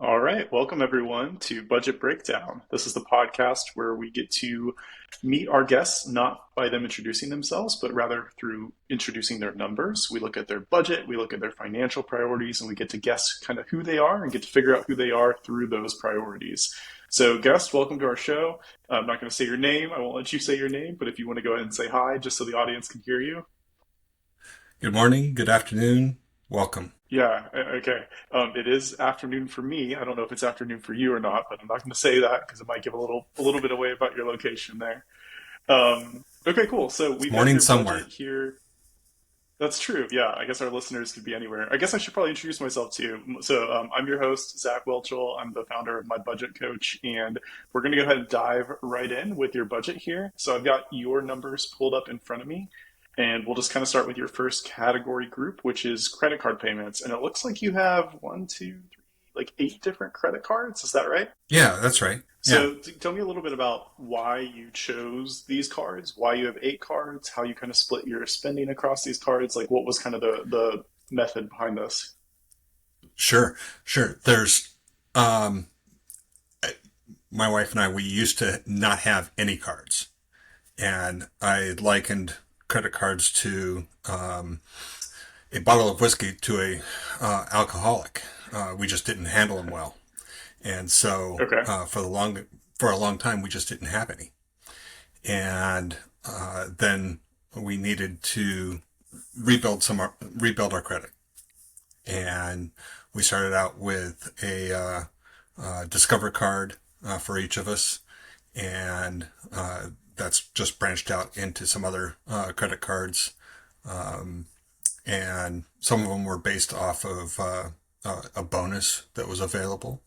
All right, welcome everyone to Budget Breakdown. This is the podcast where we get to meet our guests not by them introducing themselves, but rather through introducing their numbers. We look at their budget, we look at their financial priorities, and we get to guess kind of who they are and get to figure out who they are through those priorities. So, guest, welcome to our show. I'm not going to say your name. I won't let you say your name, but if you want to go ahead and say hi, just so the audience can hear you. Good morning, good afternoon, welcome. Yeah, okay. It is afternoon for me. I don't know if it's afternoon for you or not, but I'm not going to say that because it might give a little bit away about your location there. Okay, cool. So It's we've got morning your budget somewhere. here. That's true. Yeah, I guess our listeners could be anywhere. I guess I should probably introduce myself too. So I'm your host, Zach Welchel. I'm the founder of MyBudgetCoach, and we're going to go ahead and dive right in with your budget here. So I've got your numbers pulled up in front of me, and we'll just kind of start with your first category group, which is credit card payments. And it looks like you have one, two, three, like eight different credit cards. Is that right? Yeah, that's right. Yeah, So tell me a little bit about why you chose these cards, why you have eight cards, how you kind of split your spending across these cards. Like what was kind of the method behind this? sure. Um, my wife and I, we used to not have any cards. And I likened credit cards to a bottle of whiskey to a alcoholic. We just didn't handle them well. And so Okay. for a long time, we just didn't have any. And then we needed to rebuild our credit. And we started out with a Discover card for each of us, and that's just branched out into some other credit cards, and some of them were based off of a bonus that was available,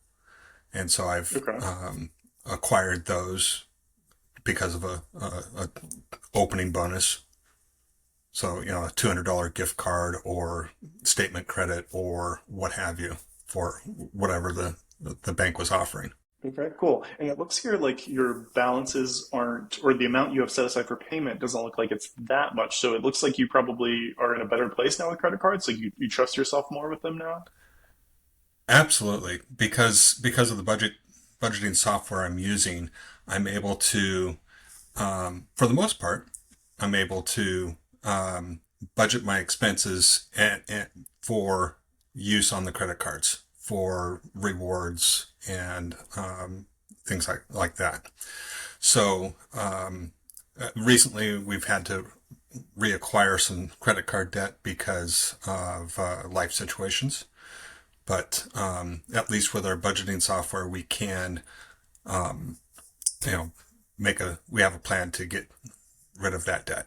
and so I've Okay. acquired those because of a opening bonus. So, a $200 gift card or statement credit or what have you for whatever the bank was offering. Okay, cool. And it looks here like your balances aren't, or the amount you have set aside for payment doesn't look like it's that much. So it looks like you probably are in a better place now with credit cards. Like you trust yourself more with them now. Absolutely. Because of the budgeting software I'm using, I'm able to, for the most part, I'm able to budget my expenses for use on the credit cards for rewards and things like that. So recently we've had to reacquire some credit card debt because of life situations. But at least with our budgeting software, we can, you know, we have a plan to get rid of that debt.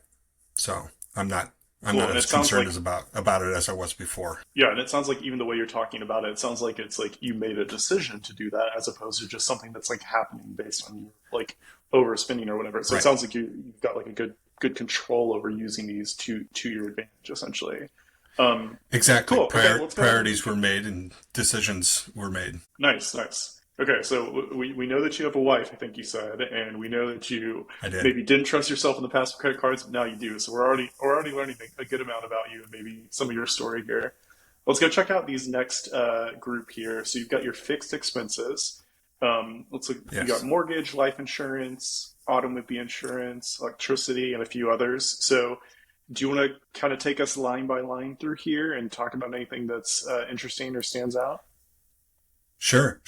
So I'm Cool. not And as it sounds concerned like, as about it as I was before. yeah, and it sounds like even the way you're talking about it, it sounds like it's like you made a decision to do that as opposed to just something that's like happening based on you like overspending or whatever. So it Right. sounds like you've got like a good control over using these to your advantage essentially. Um, Exactly. cool. Okay, let's go ahead and Priorities were made and decisions were made. nice, nice. Okay, so we know that you have a wife, I think you said, and we know that you I did. maybe didn't trust yourself in the past with credit cards, but now you do. So we're already learning a good amount about you and maybe some of your story here. Let's go check out these next group here. So you've got your fixed expenses. Looks like you got Yes. mortgage, life insurance, automobile insurance, electricity, and a few others. So do you want to kind of take us line by line through here and talk about anything that's interesting or stands out? Sure.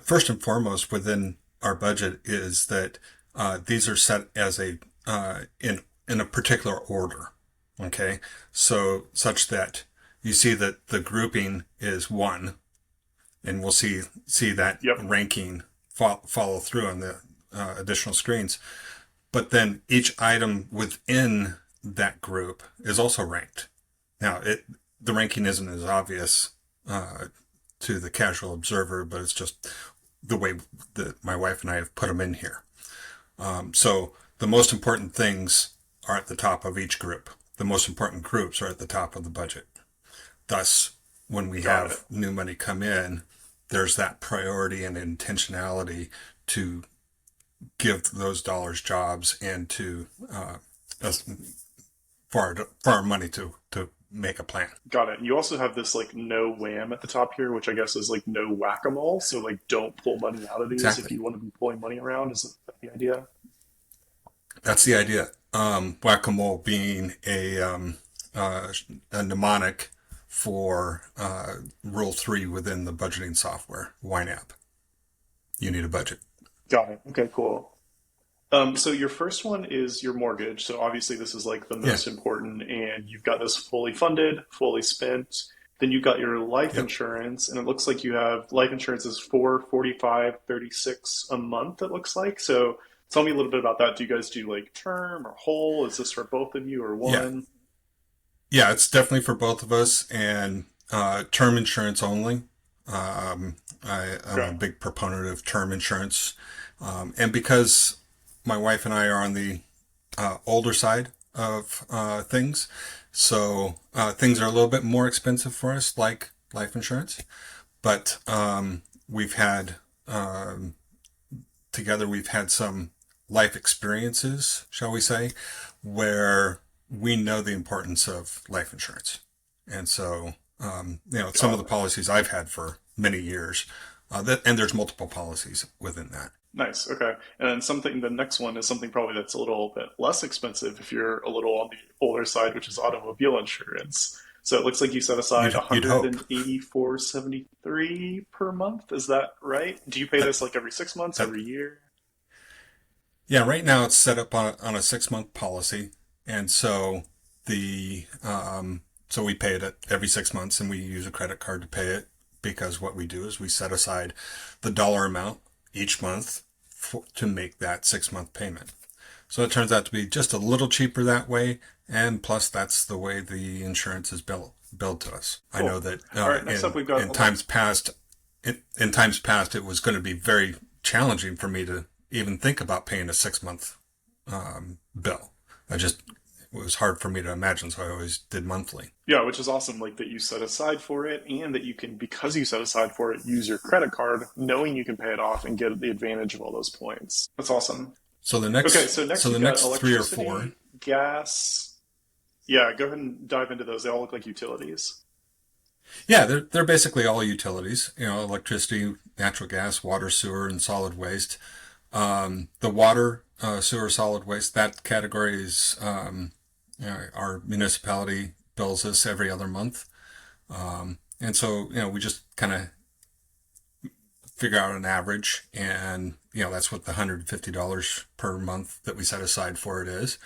First and foremost, within our budget is that these are set as in a particular order. Okay, so such that you see that the grouping is one, and we'll see that Yep. ranking follow through on the additional screens. But then each item within that group is also ranked. Now, the ranking isn't as obvious uh, to the casual observer, but it's just the way that my wife and I have put them in here. So the most important things are at the top of each group. The most important groups are at the top of the budget. Thus, when we Got it. have new money come in, there's that priority and intentionality to give those dollars jobs and to for our money to make a plan. Got it. You also have this like no wham at the top here, which I guess is like no whack-a-mole. So like don't pull money out of these if Exactly. you want to be pulling money around. Is that the idea? That's the idea. Whack-a-mole being a mnemonic for Rule 3 within the budgeting software, YNAB. You need a budget. Got it. Okay, cool. So your first one is your mortgage. So obviously this is like the Yeah. most important, and you've got this fully funded, fully spent. Then you've got your life Yep. insurance, and it looks like you have life insurance is 445.36 a month, it looks like. So tell me a little bit about that. Do you guys do like term or whole? Is this for both of you or Yeah. one? Yeah, it's definitely for both of us, and term insurance only. I'm a Okay. big proponent of term insurance. And because my wife and I are on the older side of things, so things are a little bit more expensive for us, like life insurance. But we've had, together, we've had some life experiences, shall we say, where we know the importance of life insurance. And so, some of Got the it. policies I've had for many years, and there's multiple policies within that. Nice. Okay. And then the next one is something probably that's a little bit less expensive if you're a little on the older side, which is automobile insurance. So it looks like you set aside You'd hope 184.73 per month. Is that right? Do you pay that this like every 6 months, that every year? yeah. Right now, it's set up on a 6 month policy, and so so we pay it every 6 months, and we use a credit card to pay it because what we do is we set aside the dollar amount each month to make that 6 month payment. So it turns out to be just a little cheaper that way, and plus that's the way the insurance is billed to us. I know Cool. that All right. Next up, we've got in times past, in times past, it was going to be very challenging for me to even think about paying a 6 month bill. It was hard for me to imagine, so I always did monthly. yeah, which is awesome. Like that you set aside for it, and that you can, because you set aside for it, use your credit card, knowing you can pay it off and get the advantage of all those points. That's awesome. So Okay, so next the you've got next three or four, electricity, gas. Yeah, go ahead and dive into those. They all look like utilities. yeah, they're basically all utilities. Electricity, natural gas, water, sewer, and solid waste. The water, sewer, solid waste, that category is our municipality bills us every other month. And so, we just kind of figure out an average, and, that's what the $150 per month that we set aside for it is.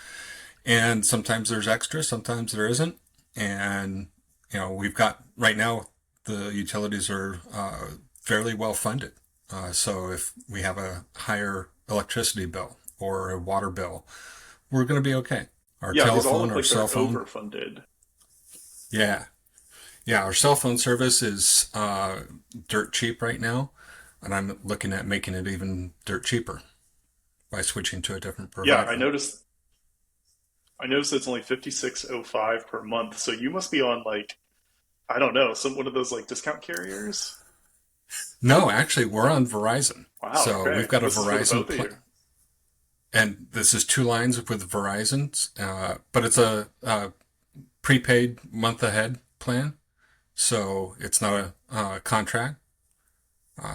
And sometimes there's extra, sometimes there isn't. And, we've got right now, the utilities are fairly well funded. So if we have a higher electricity bill or a water bill, we're going to be okay. Our Yeah, these all telephone, look our like they're cell phone, overfunded. yeah. Yeah, our cell phone service is dirt cheap right now. And I'm looking at making it even dirt cheaper by switching to a different Yeah, provider. I noticed it's only 56.05 per month. So you must be on like, I don't know, some one of those like discount carriers. No, actually, we're on Verizon. Wow, So okay. we've got a This is for the Verizon both of plan. you. And this is two lines with Verizon, but it's a prepaid month ahead plan. So it's not a contract,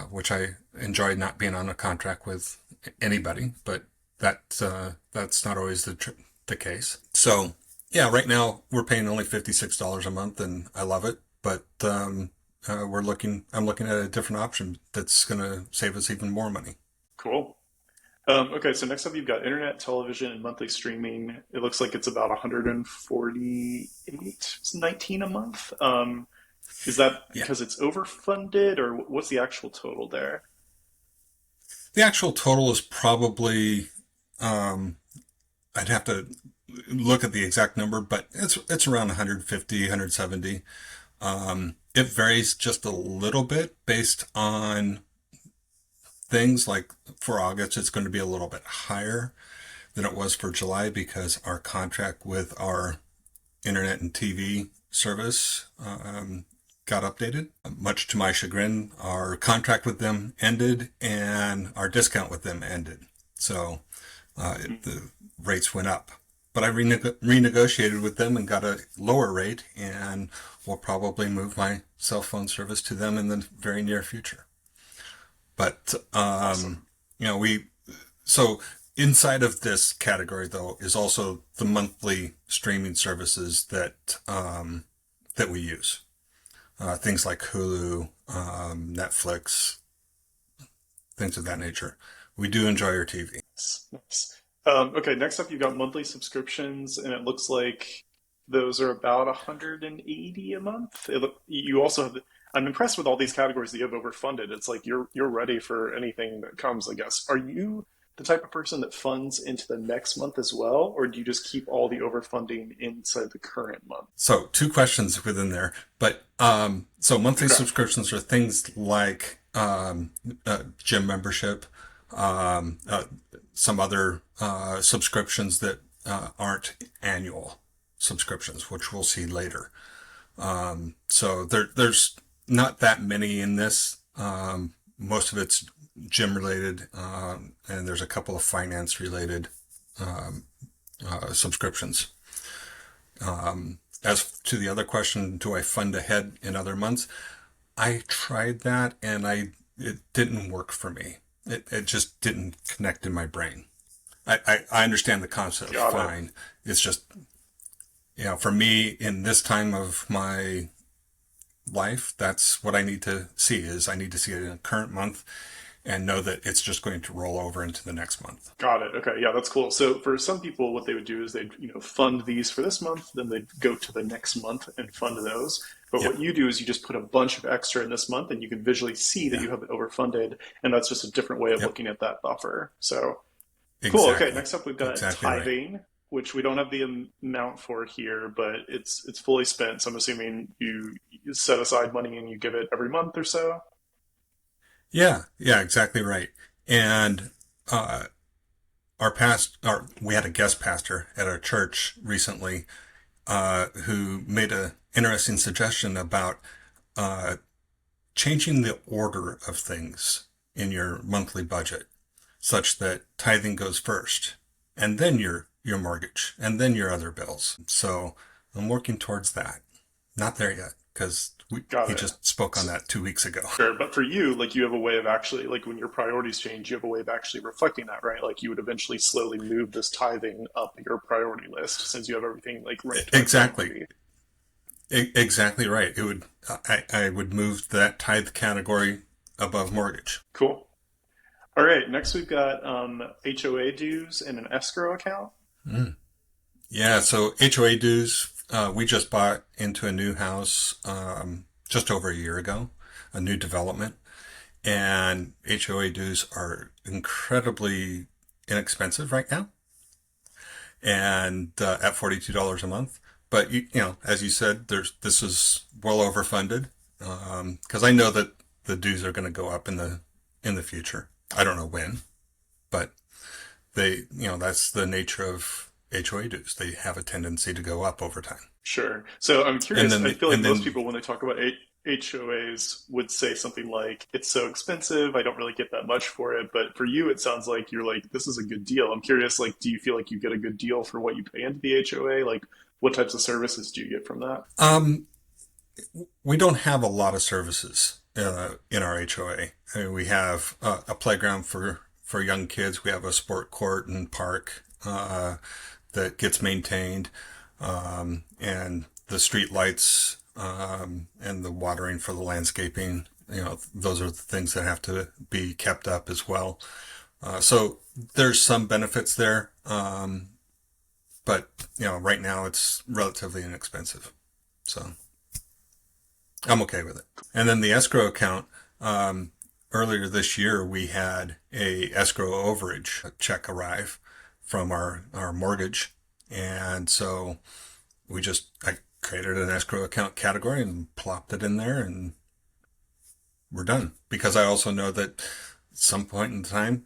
which I enjoy not being on a contract with anybody, but that's not always the case. So yeah, right now we're paying only $56 a month, and I love it. But I'm looking at a different option that's going to save us even more money. Cool. Okay, so next up you've got internet, television, and monthly streaming. It looks like it's about 148.19 a month. Is that Yeah, because it's overfunded, or what's the actual total there? the actual total is probably um, I'd have to look at the exact number, but it's around 150, 170. It varies just a little bit based on things like for August, it's going to be a little bit higher than it was for July because our contract with our internet and TV service got updated. Much to my chagrin, our contract with them ended and our discount with them ended. So the rates went up. but I renegotiated with them and got a lower rate, and will probably move my cell phone service to them in the very near future. But Awesome. we so inside of this category though is also the monthly streaming services that we use. Things like Hulu, Netflix, things of that nature. We do enjoy our TV. Nice. Nice. Okay, next up, you've got monthly subscriptions, and it looks like those are about 180 a month. You also have. I'm impressed with all these categories that you have overfunded. It's like you're ready for anything that comes, I guess. Are you the type of person that funds into the next month as well, or do you just keep all the overfunding inside the current month? So two questions within there, but so monthly Okay. subscriptions are things like gym membership, um, uh, some other subscriptions that aren't annual subscriptions, which we'll see later. So there's not that many in this. Most of it's gym related, and there's a couple of finance related subscriptions. As to the other question, do I fund ahead in other months? I tried that and it didn't work for me. It just didn't connect in my brain. I understand the concept Got it. fine. It's just, for me in this time of my life, that's what I need to see is I need to see it in the current month and know that it's just going to roll over into the next month. Got it. Okay. Yeah, that's cool. So for some people, what they would do is they'd, fund these for this month, then they'd go to the next month and fund those. But Yeah. what you do is you just put a bunch of extra in this month and you can visually see that Yeah. you have it overfunded. And that's just a different way of Yep. looking at that buffer. So cool. Okay. Exactly. Next up, we've got Exactly right. tithing, which we don't have the amount for here, but it's fully spent. So I'm assuming you set aside money and you give it every month or so. Yeah. Yeah. Exactly right. And, uh, we had a guest pastor at our church recently, who made a interesting suggestion about, uh, changing the order of things in your monthly budget such that tithing goes first and then your mortgage and then your other bills. So I'm working towards that. Not there yet because Got he it. just spoke on that 2 weeks ago. Sure, but for you, like you have a way of actually, like when your priorities change, you have a way of actually reflecting that, right? Like you would eventually slowly move this tithing up your priority list since you have everything like ranked by Exactly. priority. Exactly right. I would move that tithe category above mortgage. Cool. All right, next we've got HOA dues and an escrow account. Mm. Yeah. So HOA dues, we just bought into a new house, just over a year ago, a new development. And HOA dues are incredibly inexpensive right now, and at $42 a month. But as you said, this is well overfunded because I know that the dues are going to go up in the future. I don't know when, but that's the nature of HOA dues. They have a tendency to go up over time. Sure. So I'm And curious. then I feel like and most then people, when they talk about HOAs, would say something like, "It's so expensive. I don't really get that much for it." But for you, it sounds like you're like, "This is a good deal." I'm curious. Like, do you feel like you get a good deal for what you pay into the HOA? Like, what types of services do you get from that? um, we don't have a lot of services in our HOA. I mean, we have a playground for young kids. We have a sport court and park that gets maintained, and the street lights and the watering for the landscaping. Those are the things that have to be kept up as well. So there's some benefits there, but right now it's relatively inexpensive. So I'm okay with it. And then the escrow account. Earlier this year, we had a escrow overage check arrive from our mortgage, and so I created an escrow account category and plopped it in there, and we're done. Because I also know that at some point in time,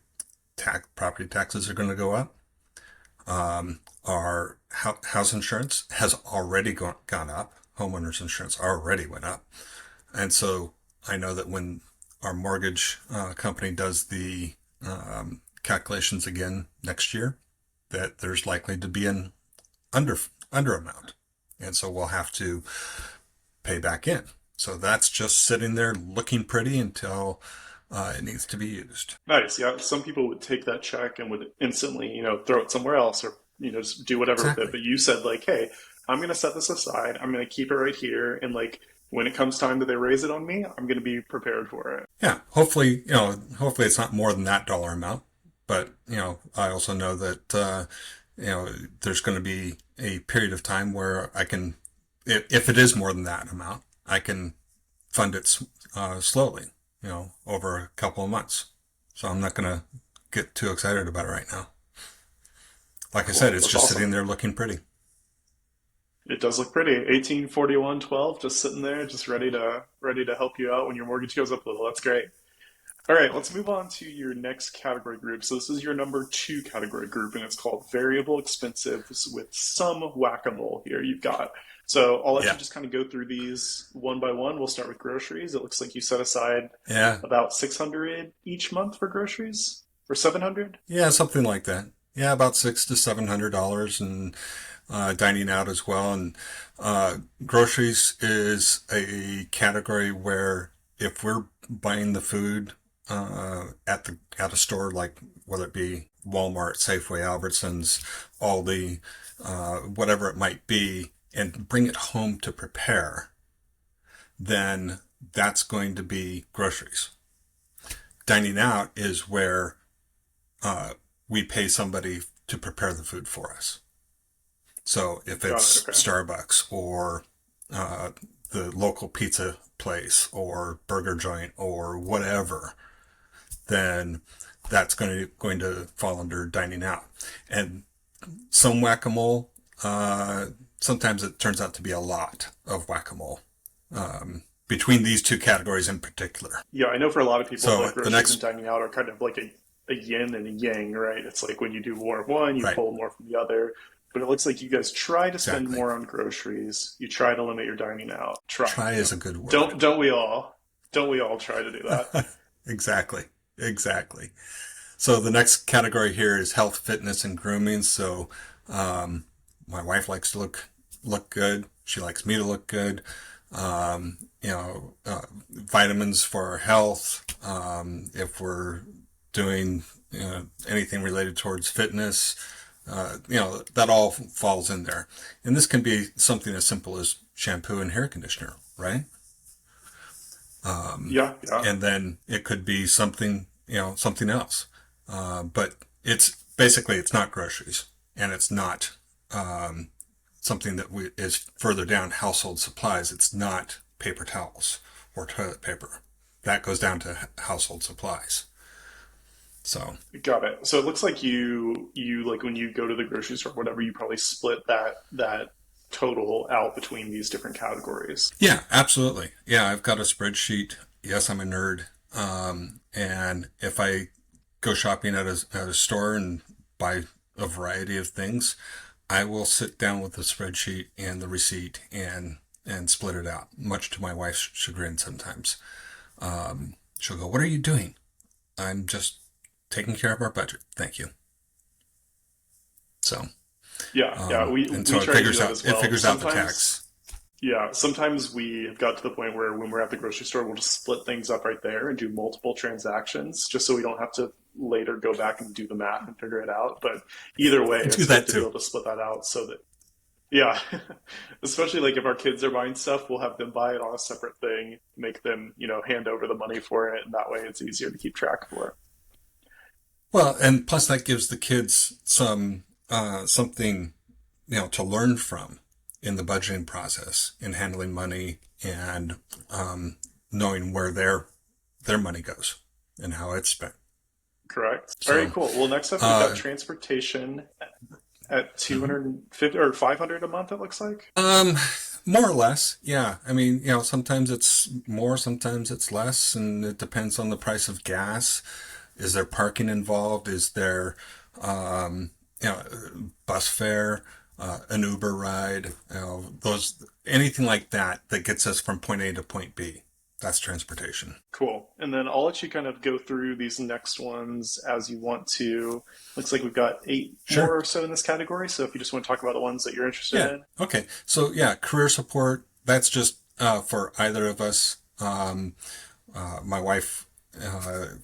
property taxes are going to go up. Our house insurance has already gone up. Homeowners insurance already went up. And so I know that when our mortgage company does the calculations again next year, that there's likely to be under under amount, and so we'll have to pay back in. So that's just sitting there looking pretty until it needs to be used. Nice. Yeah. Some people would take that check and would instantly, throw it somewhere else or, just do whatever with it. Exactly. But you said like, hey, I'm going to set this aside. I'm going to keep it right here. And like, when it comes time that they raise it on me, I'm going to be prepared for it. Yeah. Hopefully it's not more than that dollar amount. But, I also know that, there's going to be a period of time where I can, if it is more than that amount, I can fund it slowly, over a couple of months. So I'm not going to get too excited about it right now. Like I said, Cool. it's That's just awesome. sitting there looking pretty. It does look pretty. 184112, just sitting there, just ready to help you out when your mortgage goes up a little. That's great. All right, let's move on to your next category group. So this is your number two category group, and it's called variable expenses with some whack-a-mole here you've got. So I'll let you Yeah. just kind of go through these one by one. We'll start with groceries. It looks like you set aside Yeah. about 600 each month for groceries, or 700. Yeah. Something like that. Yeah. About $600 to $700 and dining out as well. And groceries is a category where if we're buying the food at a store like whether it be Walmart, Safeway, Albertsons, Aldi, whatever it might be, and bring it home to prepare, then that's going to be groceries. Dining out is where we pay somebody to prepare the food for us. So if Got it. it's Okay. Starbucks or uh, the local pizza place or burger joint or whatever, then that's going to fall under dining out. And some whack-a-mole, sometimes it turns out to be a lot of whack-a-mole between these two categories in particular. Yeah, I know for a lot of people, So like the groceries and next, dining out are kind of like a yin and a yang, right? It's like when you do more of one, you right, pull more from the other. But it looks like you guys try to spend exactly. more on groceries. You try to limit your dining out. Try, Try is a good word. don't we all? Don't we all try to do that? Exactly, exactly. So the next category here is health, fitness, and grooming. So um, my wife likes to look good. She likes me to look good. Vitamins for our health. If we're doing anything related towards fitness, that all falls in there. And this can be something as simple as shampoo and hair conditioner, right? Yeah, yeah. And then it could be something else. But it's not groceries, and it's not something that is further down household supplies. It's not paper towels or toilet paper. That goes down to household supplies. So Got it. So it looks like you like when you go to the grocery store, or whatever, you probably split that total out between these different categories. yeah, absolutely. Yeah, I've got a spreadsheet. Yes, I'm a nerd. And if I go shopping at a store and buy a variety of things, I will sit down with the spreadsheet and the receipt and split it out, much to my wife's chagrin sometimes. She'll go, "What are you doing?" "I'm just taking care of our budget. Thank you." So, Yeah, yeah. We and we so it try to do figures that out as it well. figures out the Sometimes tax. Yeah, sometimes we have got to the point where when we're at the grocery store, we'll just split things up right there and do multiple transactions just so we don't have to later go back and do the math and figure it out. But either way, I do it's good that to be too. able to split that out so that, yeah, especially like if our kids are buying stuff, we'll have them buy it on a separate thing, make them, hand over the money for it. And that way it's easier to keep track for it. Well, and plus that gives the kids something to learn from in the budgeting process, in handling money and knowing where their money goes and how it's spent. Correct. All right, So, cool. Well, next up, we've got uh, transportation at mhm. 250 or 500 a month, it looks like. um, More or less, yeah. I mean, sometimes it's more, sometimes it's less, and it depends on the price of gas. Is there parking involved? Is there, um, bus fare, an Uber ride, those anything like that that gets us from point A to point B. That's transportation. Cool. And then I'll let you kind of go through these next ones as you want to. Looks like we've got eight more Sure. or so in this category. So if you just want to talk about the ones that you're interested Yeah. in. Okay. So yeah, career support. That's just for either of us. My wife,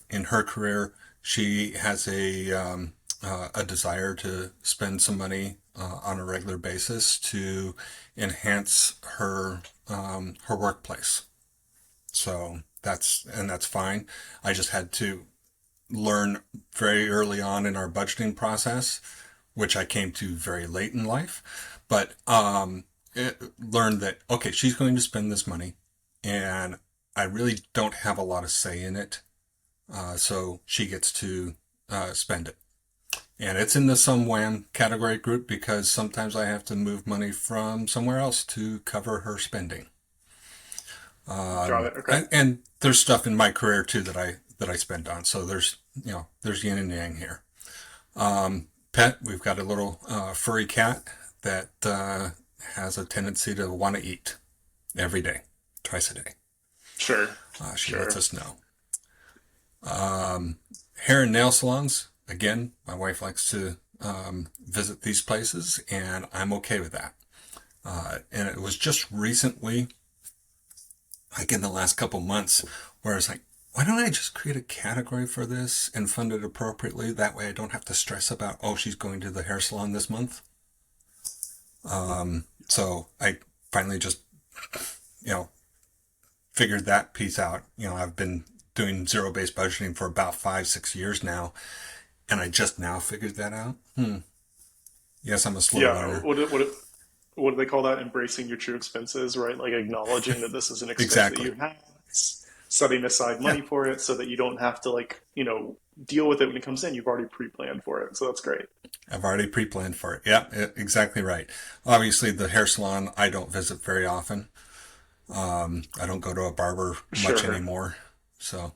in her career, she has a desire to spend some money on a regular basis to enhance her workplace. So that's fine. I just had to learn very early on in our budgeting process, which I came to very late in life, but learned that okay, she's going to spend this money, and I really don't have a lot of say in it, so she gets to spend it. And it's in the some wham category group because sometimes I have to move money from somewhere else to cover her spending. Got it. Okay. And there's stuff in my career too that I spend on. So there's yin and yang here. Pet, we've got a little furry cat that has a tendency to want to eat every day, twice a day. Sure. She lets Sure. us know. Hair and nail salons, again, my wife likes to visit these places, and I'm okay with that. And it was just recently, like in the last couple months, where it's like, why don't I just create a category for this and fund it appropriately? That way I don't have to stress about, oh, she's going to the hair salon this month. So I finally just, you know, figured that piece out. I've been doing zero-based budgeting for about 5, 6 years now, and I just now figured that out. Yes, I'm a slow Yeah. learner. What do they call that? Embracing your true expenses, right? Like acknowledging that this is an expense that Exactly. you have, setting aside Yeah, money for it so that you don't have to deal with it when it comes in. You've already pre-planned for it. So that's great. I've already pre-planned for it. Yeah, exactly right. Obviously, the hair salon I don't visit very often. I don't go to a barber much Sure. anymore. So,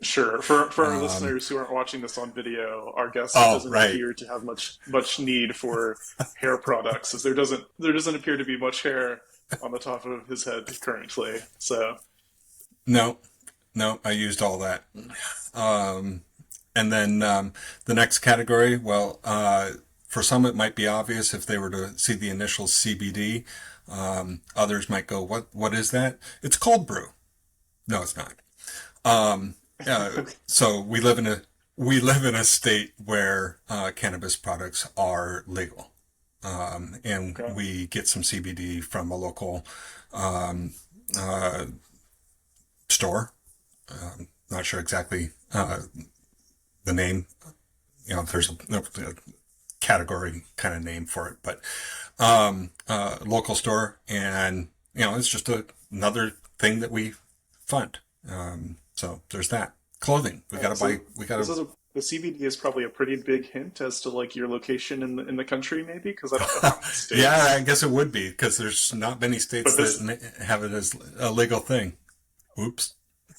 Sure. For our um, listeners who aren't watching this on video, our guest oh, doesn't right. appear to have much need for hair products, as there doesn't appear to be much hair on the top of his head currently. So No, no, I used all that. Um, and then the next category, well, for some it might be obvious if they were to see the initial CBD. Others might go, "What is that?" It's cold brew. No, it's not. So we live in a state where cannabis products are legal, and okay. we get some CBD from a local um, uh, store. Not sure exactly the name. There's a category kind of name for it, but local store, and it's just another thing that we fund. So there's that. Clothing. We got to buy. So We got this to. is the CBD is probably a pretty big hint as to like your location in the country, maybe because I don't know how many Yeah, states. I guess it would be because there's not many states But this, that have it as a legal thing. Oops,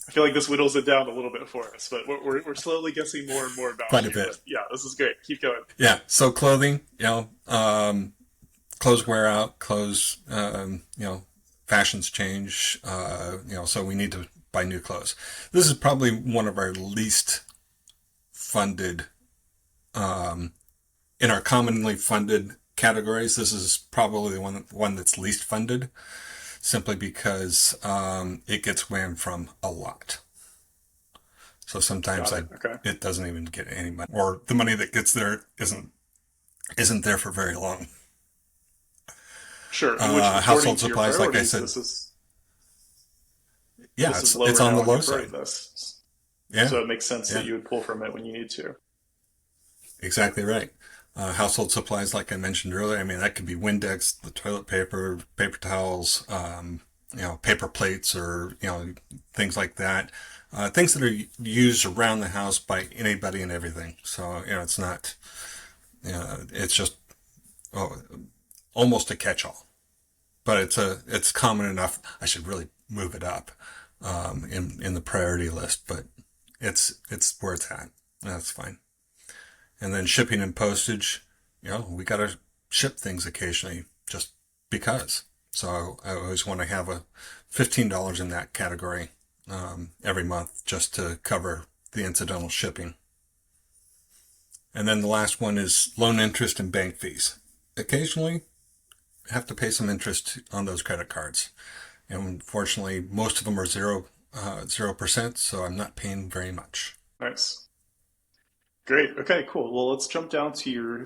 I feel like this whittles it down a little bit for us, but we're slowly guessing more and more about quite a you. But bit. yeah, this is great. Keep going. Yeah. So clothing. Clothes wear out. Clothes. Fashions change. So we need to buy new clothes. This is probably one of our least funded in our commonly funded categories. This is probably the one that's least funded, simply because it gets whammed from a lot. So sometimes Got it. Okay. it doesn't even get any money, or the money that gets there isn't there for very long. Sure. And which, according Household to your supplies, like I priorities, said, yeah, this is it's lower on the down on low your side. priority list. Yeah, So it makes sense that yeah, you would pull from it when you need to. exactly right. Household supplies, like I mentioned earlier, I mean that could be Windex, the toilet paper, paper towels, paper plates, or things like that. Things that are used around the house by anybody and everything. So it's not. It's just oh, almost a catch-all, but it's common enough. I should really move it up in the priority list, but it's where it's at. That's fine. And then shipping and postage, we got to ship things occasionally just because. So I always want to have a $15 in that category every month just to cover the incidental shipping. And then the last one is loan interest and bank fees. Occasionally, I have to pay some interest on those credit cards. And unfortunately, most of them are 0%, so I'm not paying very much. Nice. Great. Okay, cool. Well, let's jump down to your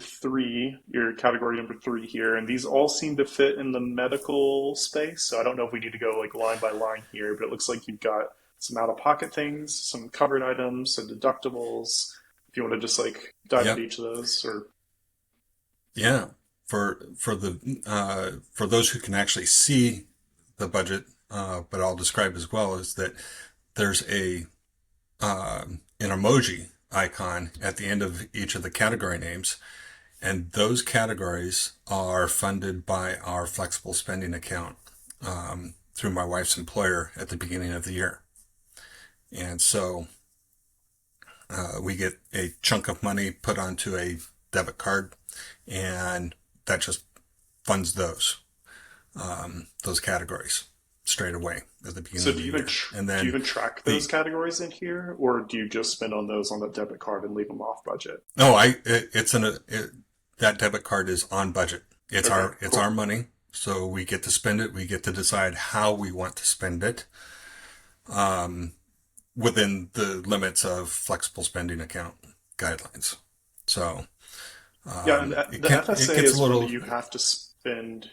category number three here. And these all seem to fit in the medical space. So I don't know if we need to go like line by line here, but it looks like you've got some out-of-pocket things, some covered items, some deductibles. If you want to just like dive into Yep. each of those, or Yeah. For those who can actually see the budget, but I'll describe as well is that there's an emoji icon at the end of each of the category names, and those categories are funded by our flexible spending account through my wife's employer at the beginning of the year. And so we get a chunk of money put onto a debit card, and that just funds those categories straight away at the beginning so of the year. And do you then even track those the categories in here, or do you just spend on those on the debit card and leave them off budget? no, I it, it's an it, that debit card is on budget. Okay, It's our cool. money, so we get to spend it. We get to decide how we want to spend it within the limits of flexible spending account guidelines. So Yeah, and the it FSA gets a is one that little you have to spend.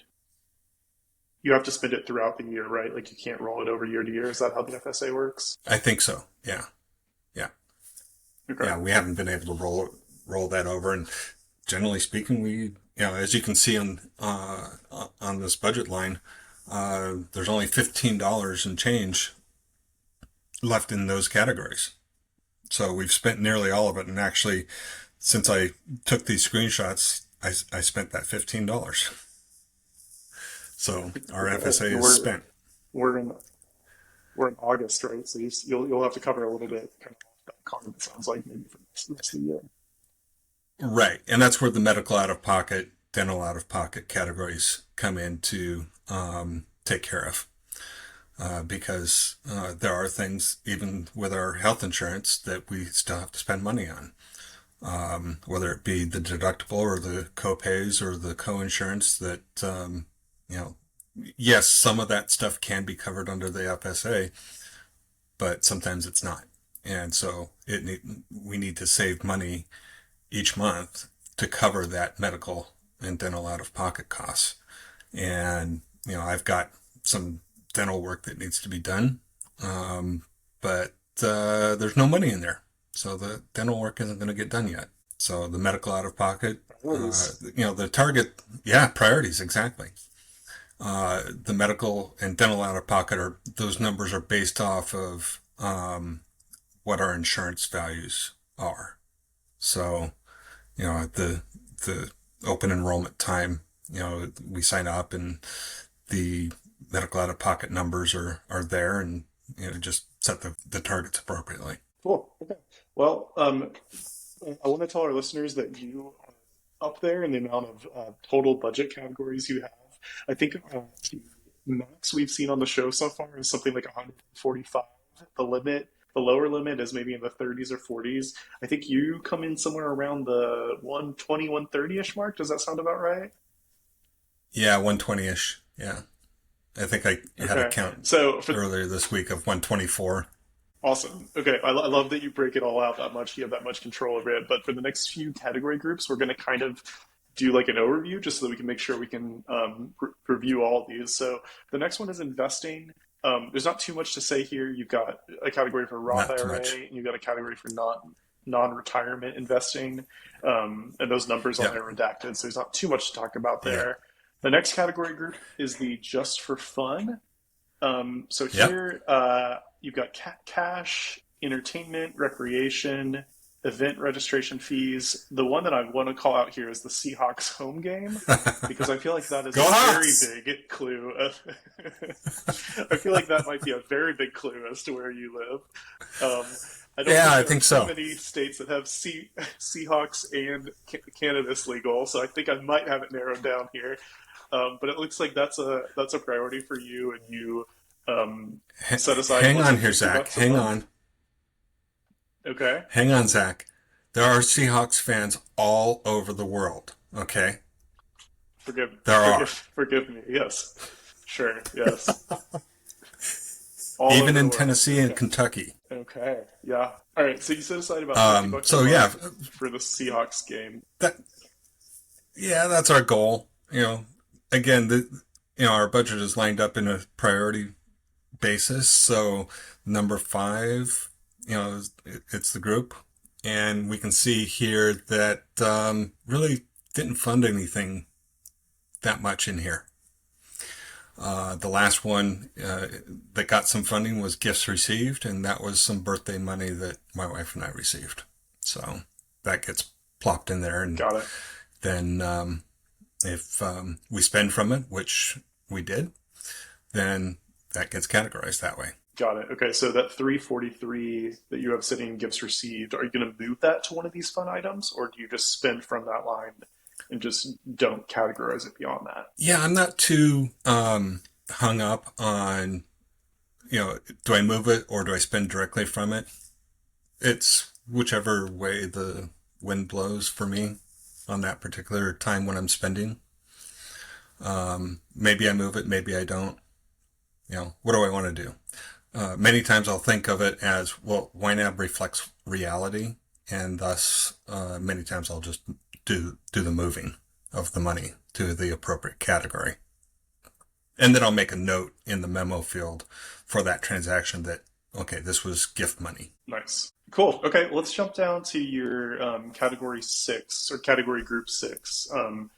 You have to spend it throughout the year, right? Like you can't roll it over year to year. Is that how the FSA works? I think so. Yeah. Yeah. Okay. Yeah. We haven't been able to roll that over. And generally speaking, as you can see on this budget line, there's only $15 and change left in those categories. So we've spent nearly all of it. And actually, since I took these screenshots, I spent that $15. So our Okay. FSA And is spent. we're in we're in August, right? So you'll have to cover a little bit kind of off that card. It sounds like maybe for the rest of the year. Right. And that's where the medical out of pocket, dental out of pocket categories come in to take care of. Because there are things, even with our health insurance, that we still have to spend money on. Whether it be the deductible or the co-pays or the co-insurance that, you know, yes, some of that stuff can be covered under the FSA, but sometimes it's not. And so we need to save money each month to cover that medical and dental out of pocket costs. And, I've got some dental work that needs to be done, but there's no money in there. So the dental work isn't going to get done yet. So the medical out of pocket, Priorities. the target, yeah, priorities, exactly. The medical and dental out of pocket those numbers are based off of what our insurance values are. So, at the open enrollment time, we sign up and the medical out of pocket numbers are there, and just set the targets appropriately. Cool. Okay. Well, I want to tell our listeners that you are up there in the amount of total budget categories you have. I think the max we've seen on the show so far is something like 145. The lower limit is maybe in the 30s or 40s. I think you come in somewhere around the 120, 130-ish mark. Does that sound about right? Yeah, 120-ish. Yeah. I think I had a Okay. count So for earlier this week of 124. Awesome. Okay. I love that you break it all out that much. You have that much control over it. But for the next few category groups, we're going to kind of do like an overview just so that we can make sure we can review all of these. So the next one is investing. There's not too much to say here. You've got a category for Roth Not too IRA, much. and you've got a category for non-retirement investing, and those numbers on Yep. there are redacted. So there's not too much to talk about Yeah. there. The next category group is the just for fun. So Yep. here you've got cash, entertainment, recreation, event registration fees. The one that I want to call out here is the Seahawks home game because I feel like that is Go a very Hawks! big clue. I feel like that might be a very big clue as to where you live. I don't Yeah, think I there are think too so. many states that have Seahawks and cannabis legal, so I think I might have it narrowed down here. But it looks like that's a priority for you, and you set aside, Hang was on it here, 50 Zach. bucks a Hang month? on. Okay. Hang on, Zach. There are Seahawks fans all over the world. Okay? There are. Forgive me. Yes. Sure. Yes. All Even over the in world. Tennessee and Okay. Kentucky. Okay. Yeah. All right. So you set aside about 50 bucks a So yeah, month for the Seahawks game. that yeah, that's our goal. Again, our budget is lined up in a priority basis. So number five, it's the group, and we can see here that really didn't fund anything that much in here. The last one that got some funding was gifts received, and that was some birthday money that my wife and I received. So that gets plopped in there, and Got it. then if we spend from it, which we did, then that gets categorized that way. Got it. Okay. So that 343 that you have sitting in gifts received, are you going to move that to one of these fun items, or do you just spend from that line and just don't categorize it beyond that? Yeah, I'm not too hung up on, do I move it or do I spend directly from it? It's whichever way the wind blows for me on that particular time when I'm spending. Maybe I move it, maybe I don't. What do I want to do? Many times I'll think of it as, well, YNAB reflects reality, and thus many times I'll just do the moving of the money to the appropriate category. And then I'll make a note in the memo field for that transaction that, okay, this was gift money. Nice. Cool. Okay, let's jump down to your category six or category group six. And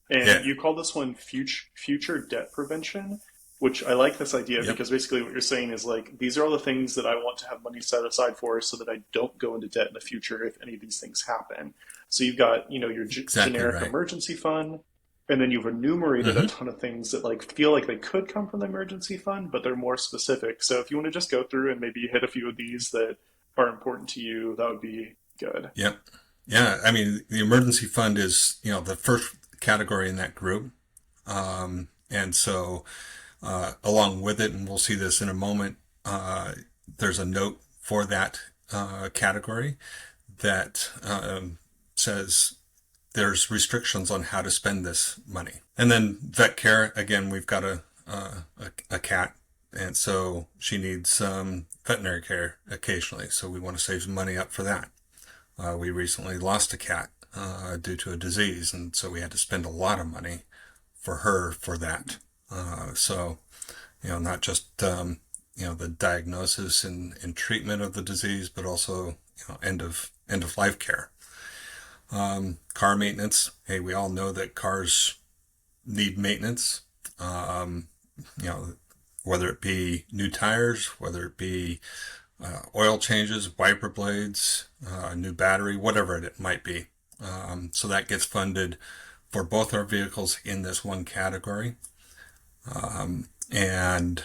Yeah. you call this one future debt prevention, which I like this idea Yep. because basically what you're saying is like, these are all the things that I want to have money set aside for so that I don't go into debt in the future if any of these things happen. So you've got, your Exactly generic right. emergency fund, and then you've enumerated a Mm-hmm. ton of things that like feel like they could come from the emergency fund, but they're more specific. So if you want to just go through and maybe hit a few of these that are important to you, that would be good. Yep. Yeah. I mean, the emergency fund is, the first category in that group. And so, along with it, and we'll see this in a moment, there's a note for that category that says there's restrictions on how to spend this money. And then vet care, again, we've got a cat, and so she needs veterinary care occasionally. So we want to save some money up for that. We recently lost a cat due to a disease, and so we had to spend a lot of money for her for that. So, not just the diagnosis and treatment of the disease, but also end of life care. Car maintenance. Hey, we all know that cars need maintenance. Um, you know, whether it be new tires, whether it be oil changes, wiper blades, new battery, whatever it might be. So that gets funded for both our vehicles in this one category, and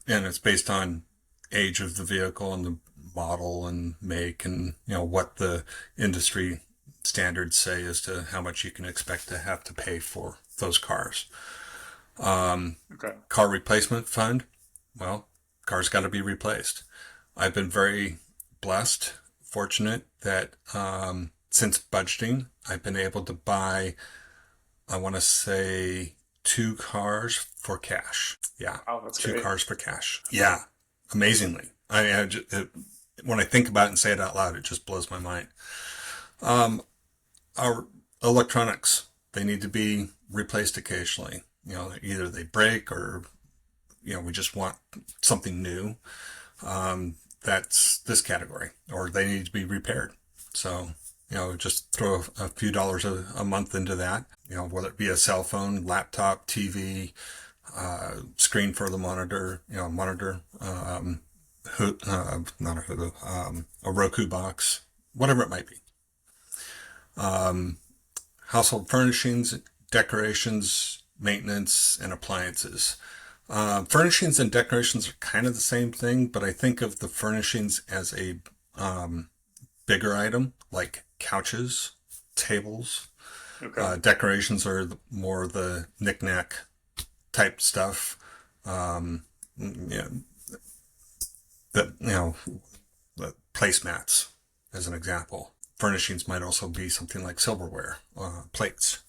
it's based on age of the vehicle and the model and make, and what the industry standards say as to how much you can expect to have to pay for those cars. Okay. Car replacement fund. Well, cars got to be replaced. I've been very blessed, fortunate that since budgeting, I've been able to buy, I want to say, 2 cars for cash. Yeah, Wow, that's two great. cars for cash. Yeah, amazingly. When I think about it and say it out loud, it just blows my mind. Our electronics, they need to be replaced occasionally. Either they break or, we just want something new. That's this category, or they need to be repaired. So, just throw a few dollars a month into that, whether it be a cell phone, laptop, TV, screen for the monitor, not a Hulu, a Roku box, whatever it might be. Household furnishings, decorations, maintenance, and appliances. Furnishings and decorations are kind of the same thing, but I think of the furnishings as a bigger item, like couches, tables. Okay. Decorations are more the knickknack type stuff. Um, yeah, the the placemats, as an example. Furnishings might also be something like silverware, plates,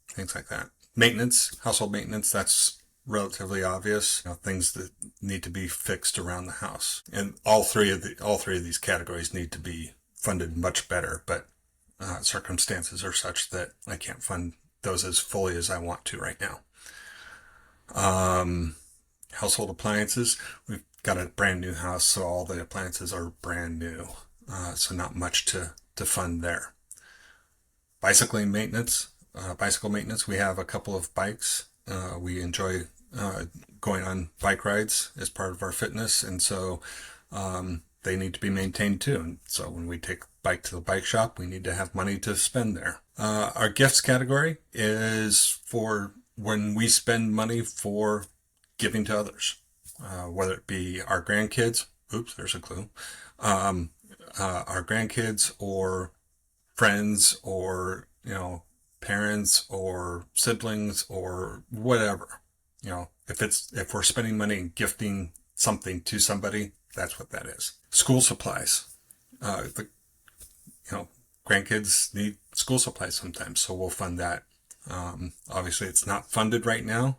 things like that. Maintenance, household maintenance, that's relatively obvious. Things that need to be fixed around the house, and all three of these categories need to be funded much better. But circumstances are such that I can't fund those as fully as I want to right now. Household appliances, we've got a brand new house, so all the appliances are brand new. So not much to fund there. Bicycle maintenance. We have a couple of bikes. We enjoy going on bike rides as part of our fitness, and so they need to be maintained too. And so when we take bike to the bike shop, we need to have money to spend there. Our gifts category is for when we spend money for giving to others, whether it be our grandkids. Oops, there's a clue. Our grandkids or friends or parents or siblings or whatever. If we're spending money and gifting something to somebody, that's what that is. School supplies. The grandkids need school supplies sometimes, so we'll fund that. Obviously, it's not funded right now,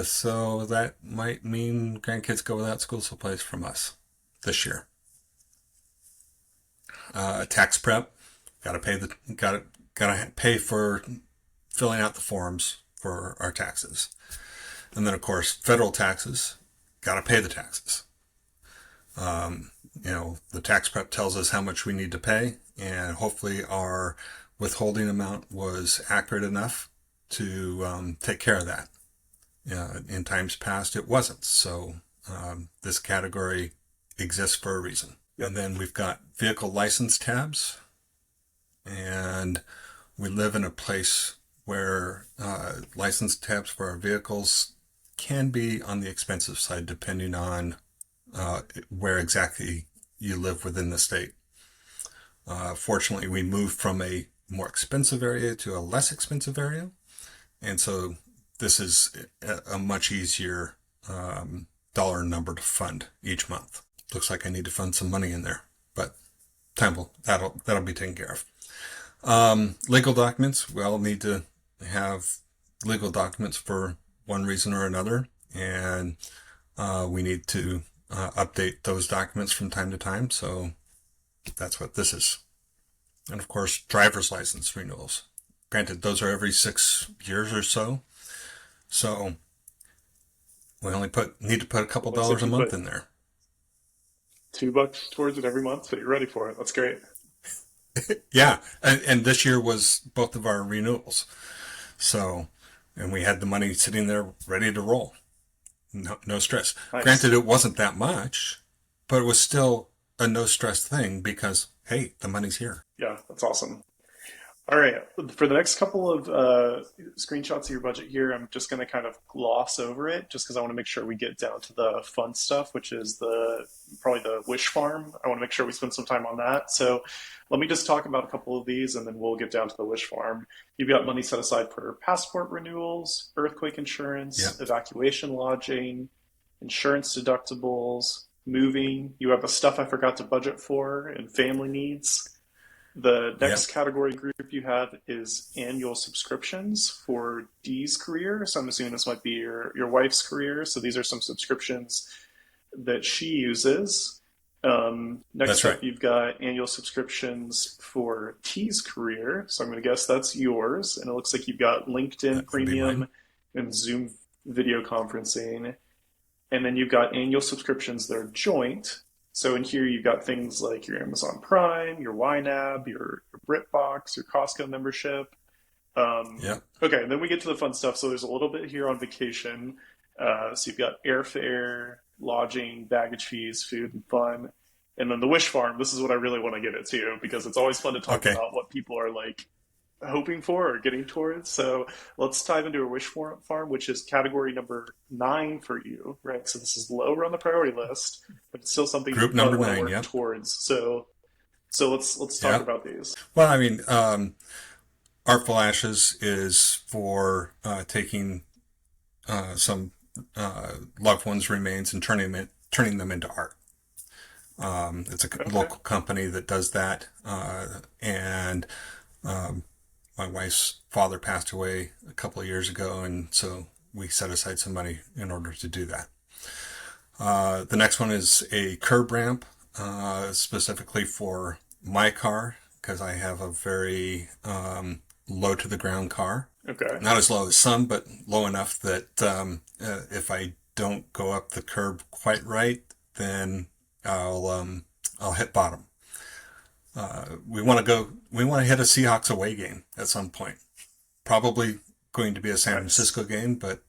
so that might mean grandkids go without school supplies from us this year. Tax prep. Gotta pay for filling out the forms for our taxes, and then of course federal taxes. Gotta pay the taxes. The tax prep tells us how much we need to pay, and hopefully our withholding amount was accurate enough to take care of that. In times past, it wasn't. So this category exists for a reason. Yep. And then we've got vehicle license tabs, and we live in a place where license tabs for our vehicles can be on the expensive side depending on where exactly you live within the state. Fortunately, we moved from a more expensive area to a less expensive area, and so this is a much easier dollar number to fund each month. Looks like I need to fund some money in there, but that'll be taken care of. Legal documents. We all need to have legal documents for one reason or another, and we need to update those documents from time to time. So that's what this is. And of course, driver's license renewals. Granted, those are every 6 years or so. So we only need to put a couple Looks like dollars a you month put in there. $2 towards it every month, so you're ready for it. That's great. Yeah, and this year was both of our renewals. So, and we had the money sitting there ready to roll. No stress. Nice. Granted, it wasn't that much, but it was still a no stress thing because, hey, the money's here. Yeah, that's awesome. All right. For the next couple of screenshots of your budget here, I'm just going to kind of gloss over it just because I want to make sure we get down to the fun stuff, which is probably the wish farm. I want to make sure we spend some time on that. So let me just talk about a couple of these and then we'll get down to the wish farm. You've got money set aside for passport renewals, earthquake Yeah, insurance, evacuation lodging, insurance deductibles, moving. You have the stuff I forgot to budget for and family needs. The yeah, next category group you have is annual subscriptions for Dee's career. So I'm assuming this might be your wife's career. So these are some subscriptions that she uses. that's Next right. up, you've got annual subscriptions for T's career. So I'm going to guess that's yours. And it looks like you've got LinkedIn That would be mine. Premium and Zoom video conferencing. And then you've got annual subscriptions that are joint. So in here, you've got things like your Amazon Prime, your YNAB, your BritBox, your Costco membership. Yeah, Okay, and then we get to the fun stuff. So there's a little bit here on vacation. So you've got airfare, lodging, baggage fees, food, and fun. And then the wish farm. This is what I really want to get into because it's always fun to talk okay. about what people are like hoping for or getting towards. So let's dive into a wish farm, which is category number 9 for you, right? So this is lower on the priority list, but it's still something you Group probably number want to 9, work yep. towards. So let's talk Yeah. about these. Well, I mean, Artful Ashes is for taking some loved ones' remains and turning them into art. It's a Okay. local company that does that, and um, my wife's father passed away a couple of years ago, and so we set aside some money in order to do that. The next one is a curb ramp, specifically for my car because I have a very low to the ground car. Okay. Not as low as some, but low enough that if I don't go up the curb quite right, then I'll hit bottom. We want to go. We want to hit a Seahawks away game at some point. Probably going to be a San Nice. Francisco game, but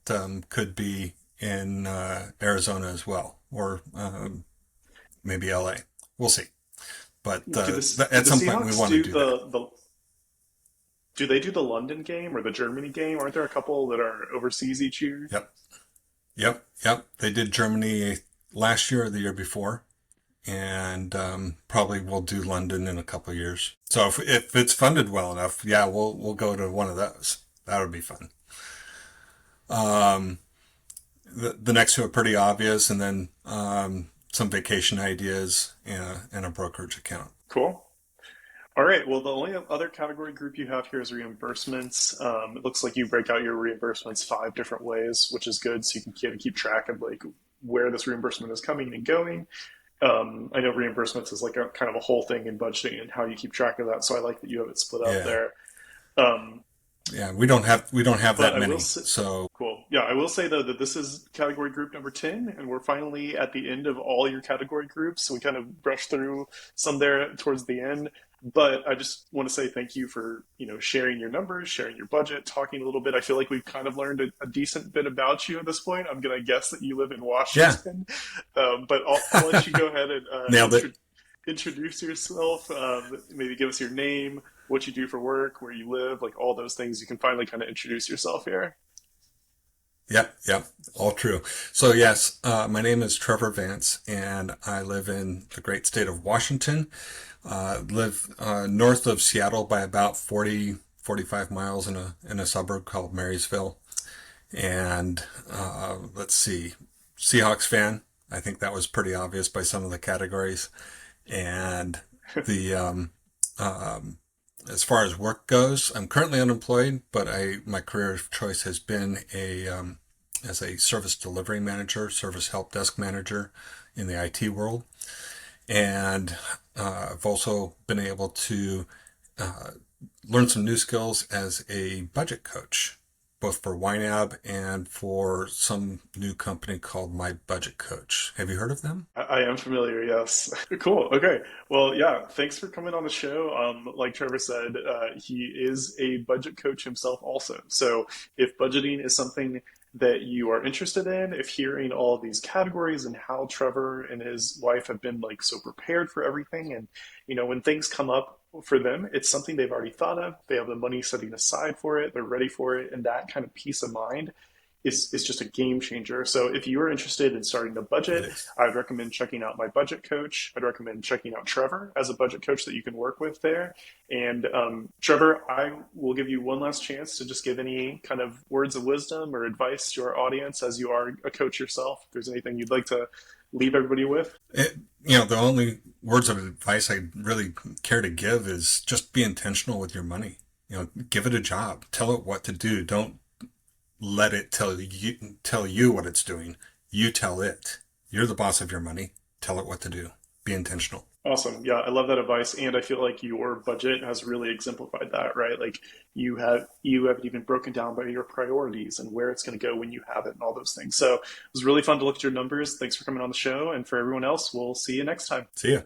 could be in Arizona as well, or maybe LA. We'll see. But Do at the some point, we Seahawks want to do do that. do they do the London game or the Germany game? Aren't there a couple that are overseas each year? Yep, yep. They did Germany last year or the year before, and probably we'll do London in a couple of years. So if it's funded well enough, yeah, we'll go to one of those. That would be fun. Um, the next two are pretty obvious, and then some vacation ideas and a brokerage account. Cool. All right. Well, the only other category group you have here is reimbursements. It looks like you break out your reimbursements 5 different ways, which is good. So you can kind of keep track of like where this reimbursement is coming and going. I know reimbursements is like a kind of a whole thing in budgeting and how you keep track of that. So I like that you have it split up Yeah, there. Um, yeah. We don't have but that I will many. say, So cool. Yeah, I will say though that this is category group number 10, and we're finally at the end of all your category groups. So we kind of brushed through some there towards the end. But I just want to say thank you for, sharing your numbers, sharing your budget, talking a little bit. I feel like we've kind of learned a decent bit about you at this point. I'm going to guess that you live in yeah, Washington. But I'll let you go ahead and nailed it. introduce yourself. Maybe give us your name, what you do for work, where you live, like all those things. You can finally kind of introduce yourself here. Yep, yep, all true. So yes, my name is Trevor Vance, and I live in the great state of Washington. Live north of Seattle by about 45 miles in a suburb called Marysville. And let's see, Seahawks fan. I think that was pretty obvious by some of the categories. And the as far as work goes, I'm currently unemployed, but my career of choice has been as a service delivery manager, service help desk manager in the IT world, and I've also been able to uh, learn some new skills as a budget coach, both for YNAB and for some new company called MyBudgetCoach. Have you heard of them? I am familiar, yes. Cool. Okay. Well, yeah, thanks for coming on the show. Like Trevor said, he is a budget coach himself also. So if budgeting is something that you are interested in, if hearing all of these categories and how Trevor and his wife have been like so prepared for everything, and when things come up for them, it's something they've already thought of. They have the money setting aside for it. They're ready for it, and that kind of peace of mind is just a game changer. So if you are interested in starting a It budget, is. I would recommend checking out my budget coach. I'd recommend checking out Trevor as a budget coach that you can work with there. And Trevor, I will give you one last chance to just give any kind of words of wisdom or advice to our audience as you are a coach yourself. If there's anything you'd like to leave everybody with. The only words of advice I really care to give is just be intentional with your money. Give it a job. Tell it what to do. Don't let it tell you what it's doing. You tell it. You're the boss of your money. Tell it what to do. Be intentional. Awesome. Yeah, I love that advice, and I feel like your budget has really exemplified that, right? Like you have it even broken down by your priorities and where it's going to go when you have it and all those things. So it was really fun to look at your numbers. Thanks for coming on the show, and for everyone else, we'll see you next time. See ya.